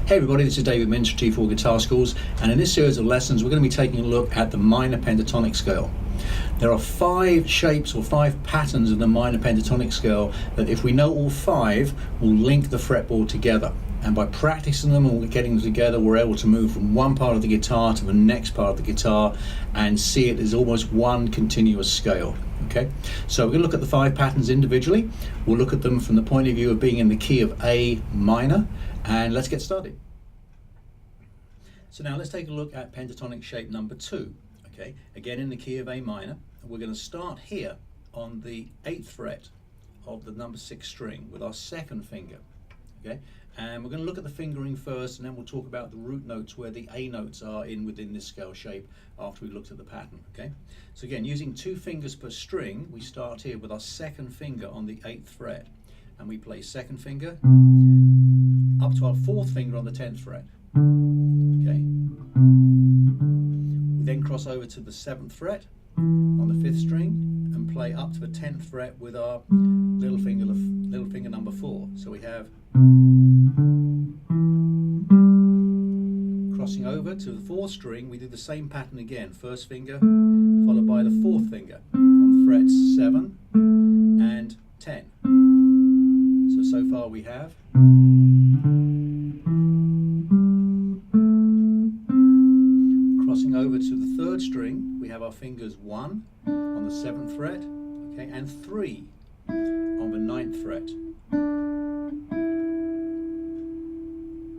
Hey everybody, this is David Minster, T4 Guitar Schools, and in this series of lessons we're going to be taking a look at the minor pentatonic scale. There are 5 shapes or 5 patterns in the minor pentatonic scale that, if we know all 5, will link the fretboard together. And by practicing them and getting them together, we're able to move from one part of the guitar to the next part of the guitar and see it as almost one continuous scale. Okay, so we're going to look at the 5 patterns individually. We'll look at them from the point of view of being in the key of A minor, and let's get started. So now let's take a look at pentatonic shape number 2. Okay, again in the key of A minor. We're going to start here on the 8th fret of the number 6 string with our 2nd finger. Okay, and we're going to look at the fingering first, and then we'll talk about the root notes where the A notes are within this scale shape after we've looked at the pattern. Okay, so again, using 2 fingers per string, we start here with our 2nd finger on the 8th fret, and we play 2nd finger up to our 4th finger on the 10th fret. Okay, we then cross over to the 7th fret on the 5th string and play up to the 10th fret with our little finger number 4. So we have crossing over to the 4th string. We do the same pattern again, 1st finger followed by the 4th finger on the frets 7 and 10. So far we have crossing over to the 3rd string. We have our fingers 1 on the 7th fret, okay, and 3 on the 9th fret.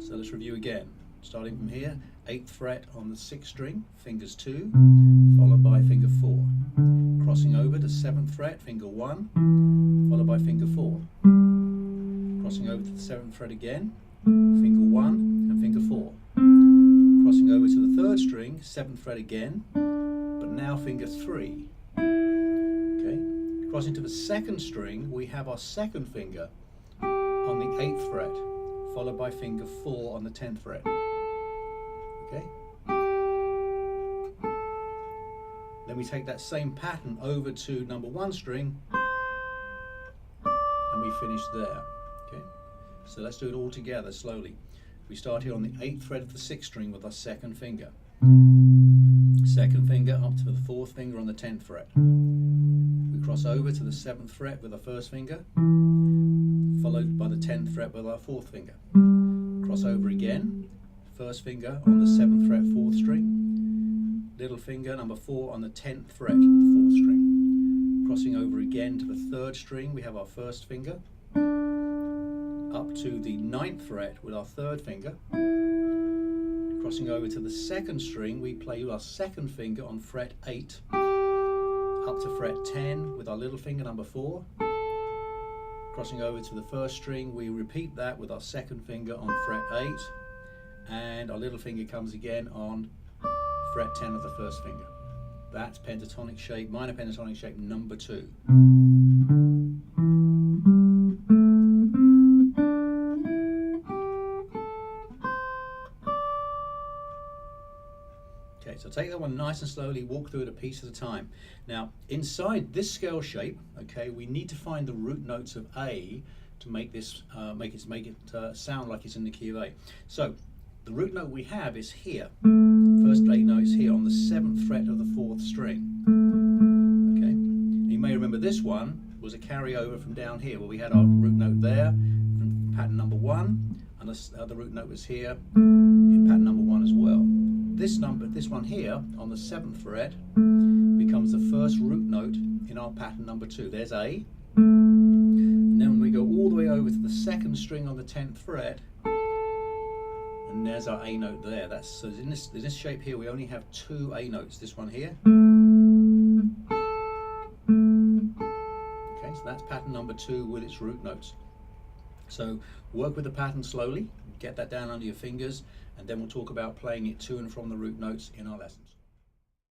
So let's review again. Starting from here, 8th fret on the 6th string, fingers 2, followed by finger 4. Crossing over to 7th fret, finger 1, followed by finger 4. Crossing over to the 7th fret again, finger 1 and finger 4. Crossing over to the 3rd string, 7th fret again, but now finger 3. Okay. Crossing to the 2nd string, we have our 2nd finger on the 8th fret, followed by finger 4 on the 10th fret. Okay. Then we take that same pattern over to number 1 string, and we finish there. Okay. So let's do it all together slowly. We start here on the 8th fret of the 6th string with our 2nd finger. 2nd finger up to the 4th finger on the 10th fret. We cross over to the 7th fret with our 1st finger, followed by the 10th fret with our 4th finger. Cross over again, 1st finger on the 7th fret 4th string, little finger number 4 on the 10th fret of the 4th string. Crossing over again to the 3rd string, we have our 1st finger, up to the 9th fret with our 3rd finger. Crossing over to the 2nd string, we play our 2nd finger on fret 8, up to fret 10 with our little finger number 4. Crossing over to the 1st string, we repeat that with our 2nd finger on fret 8, and our little finger comes again on fret 10 of the 1st finger. That's pentatonic shape, minor pentatonic shape number 2. Okay, so take that one nice and slowly, walk through it a piece at a time. Now, inside this scale shape, okay, we need to find the root notes of A to make this make it sound like it's in the key of A. So the root note we have is here. First A note is here on the 7th fret of the 4th string. Okay, and you may remember this one was a carryover from down here where we had our root note there from pattern number 1, and the root note was here in pattern number 1 as well. This one here on the 7th fret becomes the first root note in our pattern number 2. There's A. And then we go all the way over to the 2nd string on the 10th fret, and there's our A note there. That's so in this shape here we only have 2 A notes. This one here. Okay, so that's pattern number 2 with its root notes. So work with the pattern slowly, get that down under your fingers, and then we'll talk about playing it to and from the root notes in our lessons.